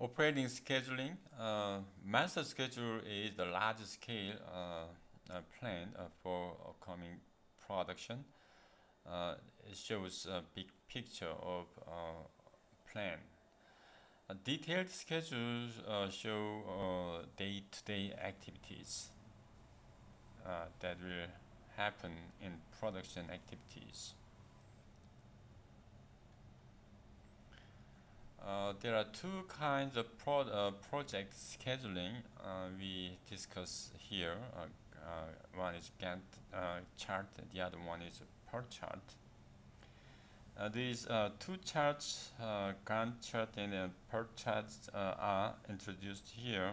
Operating scheduling. Master schedule is the large scale plan for upcoming production. It shows a big picture of plan. Detailed schedules show day-to-day activities that will happen in production activities. There are two kinds of project scheduling we discuss here. One is Gantt chart, the other one is per chart. These two charts, Gantt chart and per chart, are introduced here.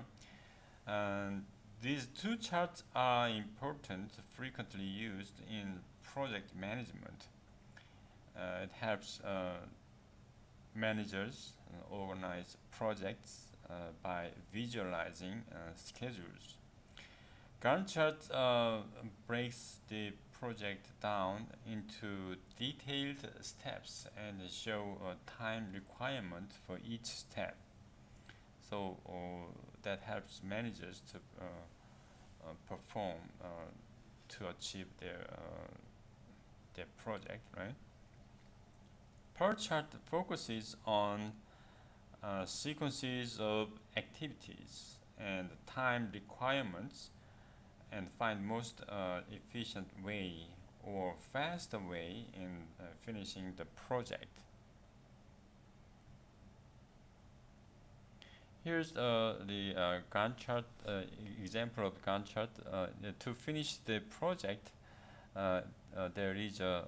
And these two charts are important, frequently used in project management. It helps managers organize projects by visualizing schedules. Gantt chart breaks the project down into detailed steps and show a time requirement for each step. So that helps managers to perform to achieve their project, right? Per chart focuses on sequences of activities and time requirements and find most efficient way or faster way in finishing the project. Here's the Gantt chart, example of Gantt chart. To finish the project, there is a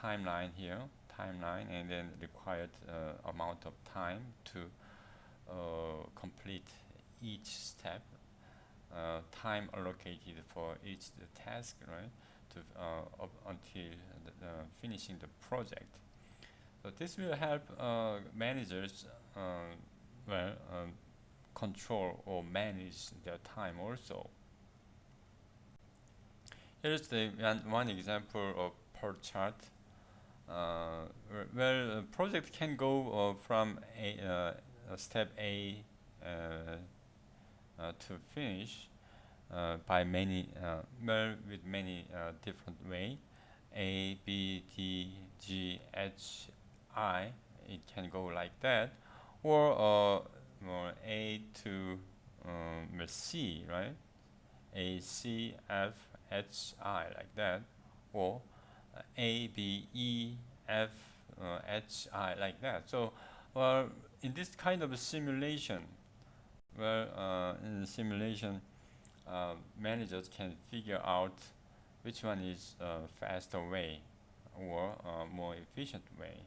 timeline here, and then required amount of time to complete each step, time allocated for each task, right, to up until finishing the project. So this will help managers control or manage their time also. Here's the one example of per chart. Well, a project can go from step A to finish by many, with many different way. A, B, D, G, H, I. It can go like that, or A to C, right? A, C, F, H, I, like that, or A, B, E, F, H, I, like that. So, in this kind of a simulation, in the simulation, managers can figure out which one is a faster way or a more efficient way.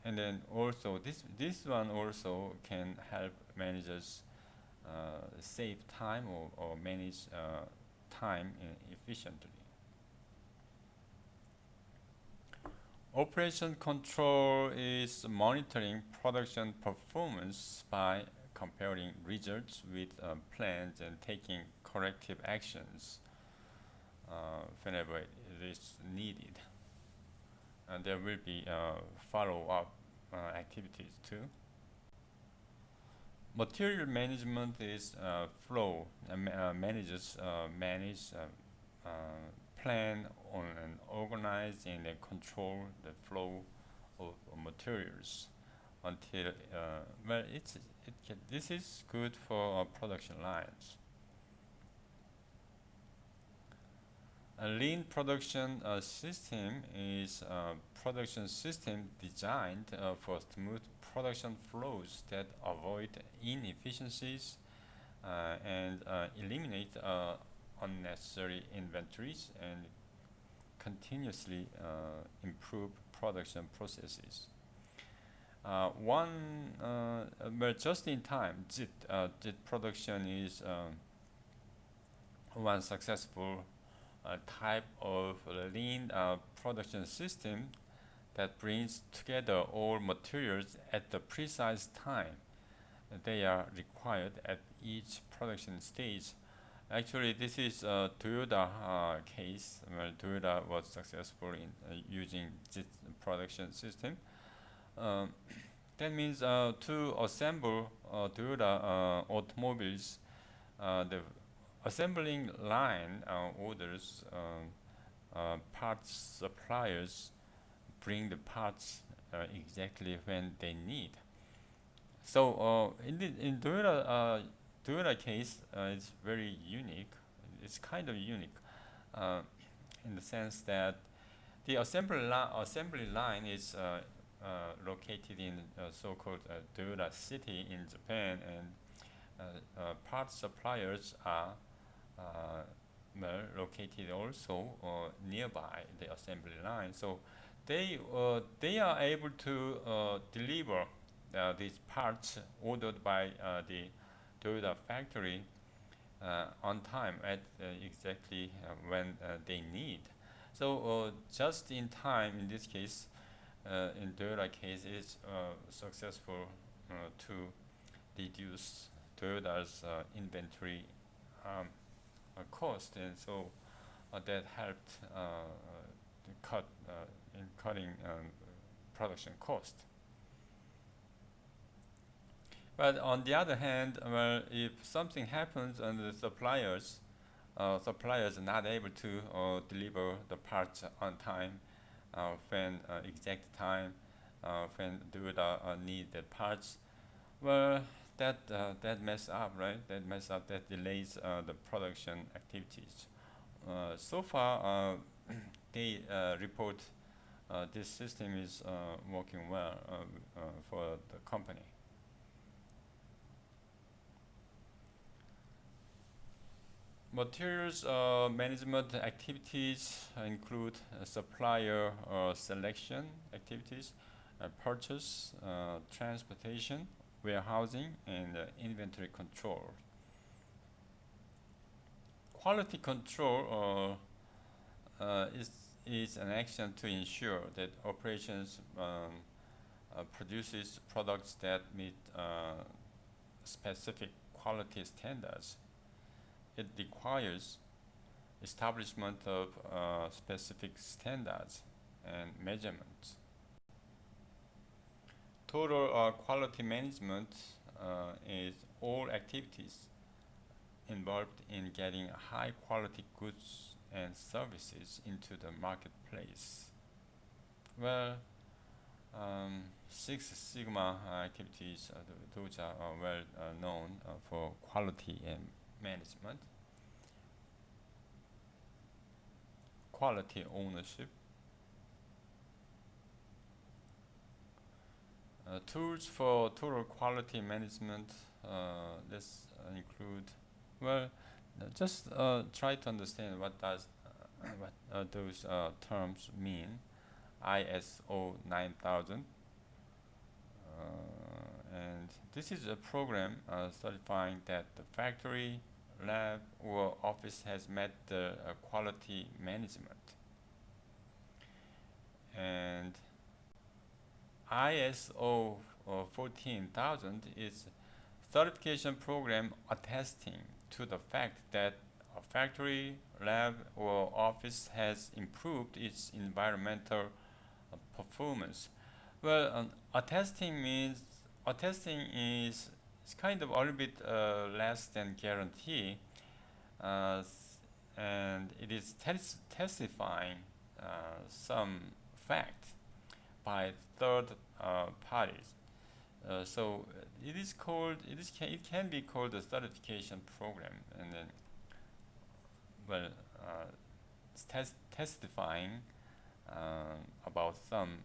And then also this one also can help managers save time or manage time efficiently. Operation control is monitoring production performance by comparing results with plans and taking corrective actions whenever it is needed. And there will be follow-up activities too. Material management is flow. Managers manage, plan on and organize and control the flow of materials until this is good for production lines. A lean production system is a production system designed for smooth production flows that avoid inefficiencies and eliminate unnecessary inventories and continuously improve production processes. But just in time, JIT production is one successful type of lean production system that brings together all materials at the precise time they are required at each production stage. Actually, this is a Toyota case where Toyota was successful in using JIT production system. That means to assemble Toyota automobiles, the assembling line orders parts suppliers bring the parts exactly when they need. So in Toyota case, it's very unique. It's kind of unique in the sense that the assembly line is located in so-called Toyota City in Japan, and part suppliers are uh, located also nearby the assembly line. So they are able to deliver these parts ordered by the Toyota factory on time at exactly when they need. So just in time in this case, in Toyota case, is successful to reduce Toyota's inventory cost, and so that helped to cut in cutting production cost. But on the other hand, well, if something happens and the suppliers are not able to deliver the parts on time, when exact time, when Toyota need the parts, well, that mess up, right? That delays the production activities. So far, they report this system is working well for the company. Materials management activities include supplier selection activities, purchase, transportation, warehousing, and inventory control. Quality control is an action to ensure that operations produces products that meet specific quality standards. It requires establishment of specific standards and measurements. Total quality management is all activities involved in getting high quality goods and services into the marketplace. Well, Six Sigma activities, those are well known for quality and management, quality ownership, tools for total quality management. This include, well, just try to understand what does what those terms mean. ISO 9000, and this is a program certifying that the factory, lab, or office has met the quality management. And ISO 14000 is certification program attesting to the fact that a factory, lab, or office has improved its environmental performance. Well, attesting is kind of a little bit less than guarantee, and it is testifying some fact by third parties. So it can be called a certification program, and then well, testifying about some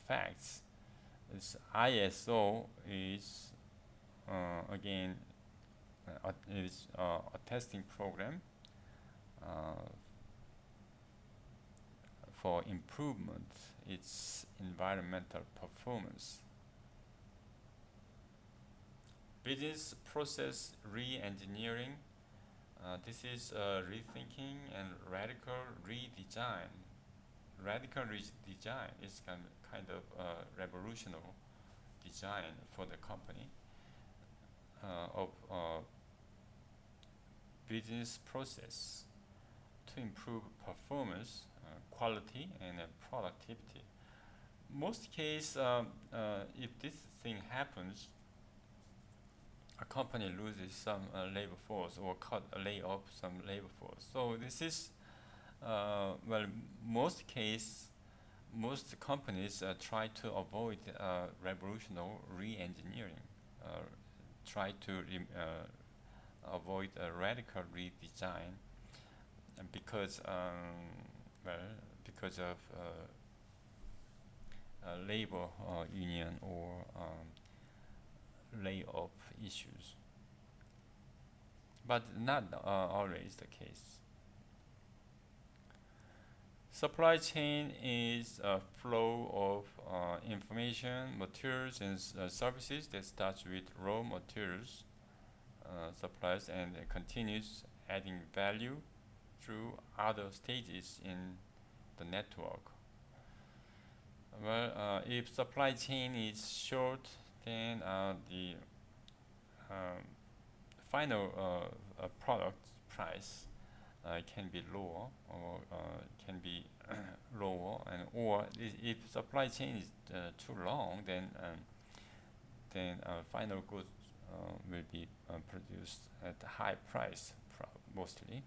facts. This ISO is again is a testing program for improvement its environmental performance. Business process re-engineering. This is rethinking and radical redesign. Radical redesign is kind of revolutionary design for the company of business process to improve performance, quality, and productivity. most case, if this thing happens, a company loses some labor force or lay off some labor force. So this is well, most companies try to avoid revolutionary re-engineering, try to avoid a radical redesign, and because of labor union or layoff issues, but not always the case. Supply chain is a flow of information, materials, and services that starts with raw materials, supplies, and continues adding value through other stages in the network. Well, if supply chain is short, then the um, final product price can be lower, or can be lower, and or if supply chain is too long, then final goods will be produced at a high price, mostly.